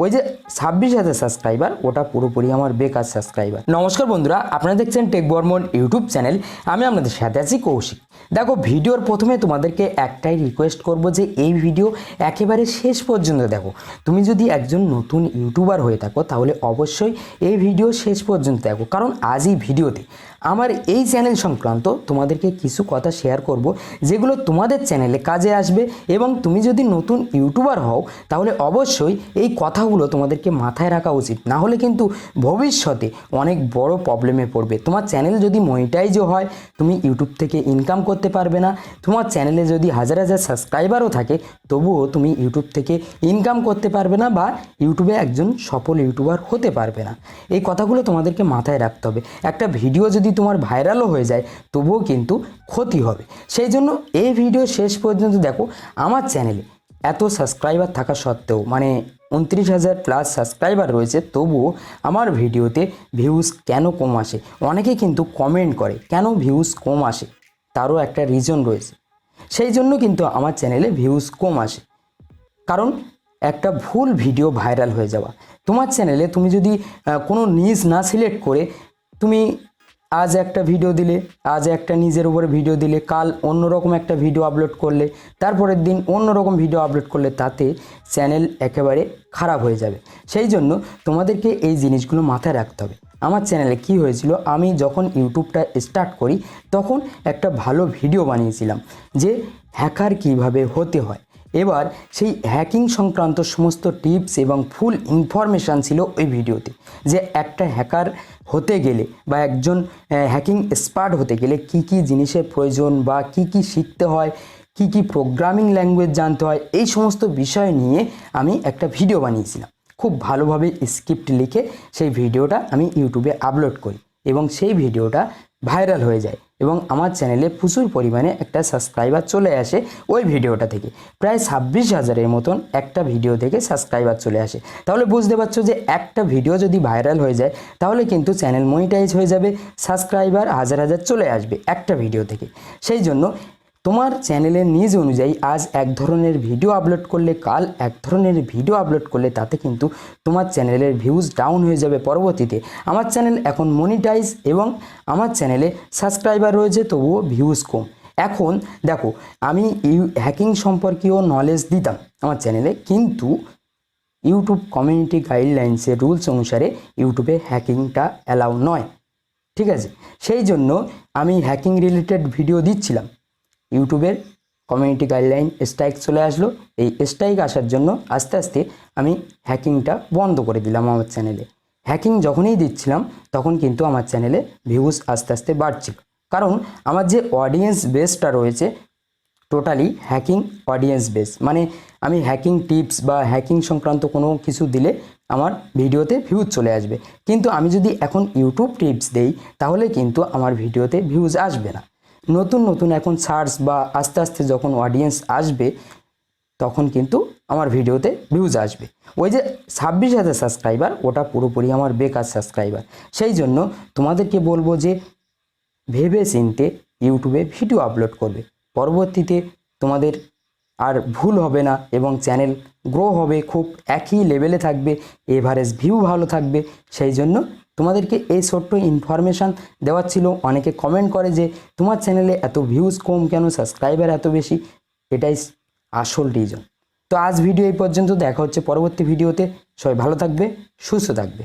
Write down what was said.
ওই যে 26,000 সাবস্ক্রাইবার ওটা পুরোপুরি আমার বেকার সাবস্ক্রাইবার। নমস্কার বন্ধুরা, আপনারা দেখছেন টেকবর্মন ইউটিউব চ্যানেল। আমি আপনাদের সাথে আছি কৌশিক। দেখো, ভিডিওর প্রথমে তোমাদেরকে একটাই রিকোয়েস্ট করব যে এই ভিডিও একেবারে শেষ পর্যন্ত দেখো। তুমি যদি একজন নতুন ইউটিউবার হয়ে থাকো তাহলে অবশ্যই এই ভিডিও শেষ পর্যন্ত দেখো, কারণ আজ এই ভিডিওতে আমার এই চ্যানেল সংক্রান্ত তোমাদেরকে কিছু কথা শেয়ার করব যেগুলো তোমাদের চ্যানেলে কাজে আসবে। এবং তুমি যদি নতুন ইউটিউবার হও তাহলে অবশ্যই এই কথাগুলো তোমাদেরকে মাথায় রাখা উচিত, না হলে কিন্তু ভবিষ্যতে অনেক বড় প্রবলেমে পড়বে। তোমার চ্যানেল যদি মনিটাইজও হয় তুমি ইউটিউব থেকে ইনকাম করতে পারবে না। তোমার চ্যানেলে যদি হাজার হাজার সাবস্ক্রাইবারও থাকে তবুও তুমি ইউটিউব থেকে ইনকাম করতে পারবে না বা ইউটিউবে একজন সফল ইউটিউবার হতে পারবে না। এই কথাগুলো তোমাদেরকে মাথায় রাখতে হবে। একটা ভিডিও যদি তোমার ভাইরালও হয়ে যায় তবুও কিন্তু ক্ষতি হবে। সেই জন্য এই ভিডিও শেষ পর্যন্ত দেখো। আমার চ্যানেলে এত সাবস্ক্রাইবার থাকা সত্ত্বেও, মানে 29,000 প্লাস সাবস্ক্রাইবার রয়েছে, তবুও আমার ভিডিওতে ভিউজ কেন কম আসে? অনেকে কিন্তু কমেন্ট করে কেন ভিউজ কম আসে, তারও একটা রিজন রয়েছে। সেই জন্য কিন্তু আমার চ্যানেলে ভিউজ কম আসে, কারণ একটা ভুল ভিডিও ভাইরাল হয়ে যাওয়া। তোমার চ্যানেলে তুমি যদি কোনো নিজ না সিলেক্ট করে তুমি আজ একটা ভিডিও দিলে, আজ একটা নিজের উপরে ভিডিও দিলে, কাল অন্যরকম একটা ভিডিও আপলোড করলে, তারপরের দিন অন্যরকম ভিডিও আপলোড করলে, তাতে চ্যানেল একেবারে খারাপ হয়ে যাবে। সেই জন্য তোমাদেরকে এই জিনিসগুলো মাথায় রাখতে হবে। আমার চ্যানেলে কি হয়েছিল, আমি যখন ইউটিউবটা স্টার্ট করি তখন একটা ভালো ভিডিও বানিয়েছিলাম যে হ্যাকার কিভাবে হতে হয়। এবার সেই হ্যাকিং সংক্রান্ত সমস্ত টিপস এবং ফুল ইনফরমেশান ছিল ওই ভিডিওতে, যে একটা হ্যাকার হতে গেলে বা একজন হ্যাকিং এক্সপার্ট হতে গেলে কি কি জিনিসের প্রয়োজন বা কি কি শিখতে হয়, কি কি প্রোগ্রামিং ল্যাঙ্গুয়েজ জানতে হয়, এই সমস্ত বিষয় নিয়ে আমি একটা ভিডিও বানিয়েছিলাম। খুব ভালোভাবে স্ক্রিপ্ট লিখে সেই ভিডিওটা আমি ইউটিউবে আপলোড করি এবং সেই ভিডিওটা ভাইরাল হয়ে যায় এবং আমার চ্যানেলে প্রচুর পরিমাণে একটা সাবস্ক্রাইবার চলে আসে ওই ভিডিওটা থেকে। প্রায় 26,000-এর মতন একটা ভিডিও থেকে সাবস্ক্রাইবার চলে আসে। তাহলে বুঝতে পারছো যে একটা ভিডিও যদি ভাইরাল হয়ে যায় তাহলে কিন্তু চ্যানেল মনিটাইজ হয়ে যাবে, সাবস্ক্রাইবার হাজার হাজার চলে আসবে একটা ভিডিও থেকে। সেই জন্য তোমার চ্যানেলের নিজ অনুযায়ী আজ এক ধরনের ভিডিও আপলোড করলে, কাল এক ধরনের ভিডিও আপলোড করলে তাতে কিন্তু তোমার চ্যানেলের ভিউজ ডাউন হয়ে যাবে পরবর্তীতে। আমার চ্যানেল এখন মনিটাইজ এবং আমার চ্যানেলে সাবস্ক্রাইবার রয়েছে তবুও ভিউজ কম। এখন দেখো, আমি হ্যাকিং সম্পর্কেও নলেজ দিতাম আমার চ্যানেলে, কিন্তু ইউটিউব কমিউনিটি গাইডলাইন্সের রুলস অনুসারে ইউটিউবে হ্যাকিংটা অ্যালাউ নয়, ঠিক আছে? সেই জন্য আমি হ্যাকিং রিলেটেড ভিডিও দিচ্ছিলাম। ইউটিউবের কমিউনিটি গাইডলাইন স্ট্রাইক চলে আসলো। এই স্ট্রাইক আসার জন্য আস্তে আস্তে আমি হ্যাকিংটা বন্ধ করে দিলাম আমার চ্যানেলে। হ্যাকিং যখনই দিচ্ছিলাম তখন কিন্তু আমার চ্যানেলে ভিউজ আস্তে আস্তে বাড়ছিল, কারণ আমার যে অডিয়েন্স বেসটা রয়েছে টোটালি হ্যাকিং অডিয়েন্স বেস, মানে আমি হ্যাকিং টিপস বা হ্যাকিং সংক্রান্ত কোনো কিছু দিলে আমার ভিডিওতে ভিউজ চলে আসবে। কিন্তু আমি যদি এখন ইউটিউব টিপস দেই তাহলে কিন্তু আমার ভিডিওতে ভিউজ আসবে না। নতুন নতুন এখন সার্চ বা আস্তে আস্তে যখন অডিয়েন্স আসবে তখন কিন্তু আমার ভিডিওতে ভিউজ আসবে। ওই যে 26,000 সাবস্ক্রাইবার ওটা পুরোপুরি আমার বেকার সাবস্ক্রাইবার। সেই জন্য তোমাদেরকে বলবো যে ভেবে চিন্তে ইউটিউবে ভিডিও আপলোড করবে, পরবর্তীতে তোমাদের আর ভুল হবে না এবং চ্যানেল গ্রো হবে, খুব একই লেভেলে থাকবে, এভারেজ ভিউ ভালো থাকবে। সেই জন্য তোমাদেরকে এই ছোট্ট ইনফরমেশান দেওয়ার ছিল। অনেকে কমেন্ট করে যে তোমার চ্যানেলে এত ভিউজ কম কেন, সাবস্ক্রাইবার এত বেশি, এটাই আসল রিজন। তো আজ ভিডিও এই পর্যন্ত, দেখা হচ্ছে পরবর্তী ভিডিওতে। সবাই ভালো থাকবে, সুস্থ থাকবে।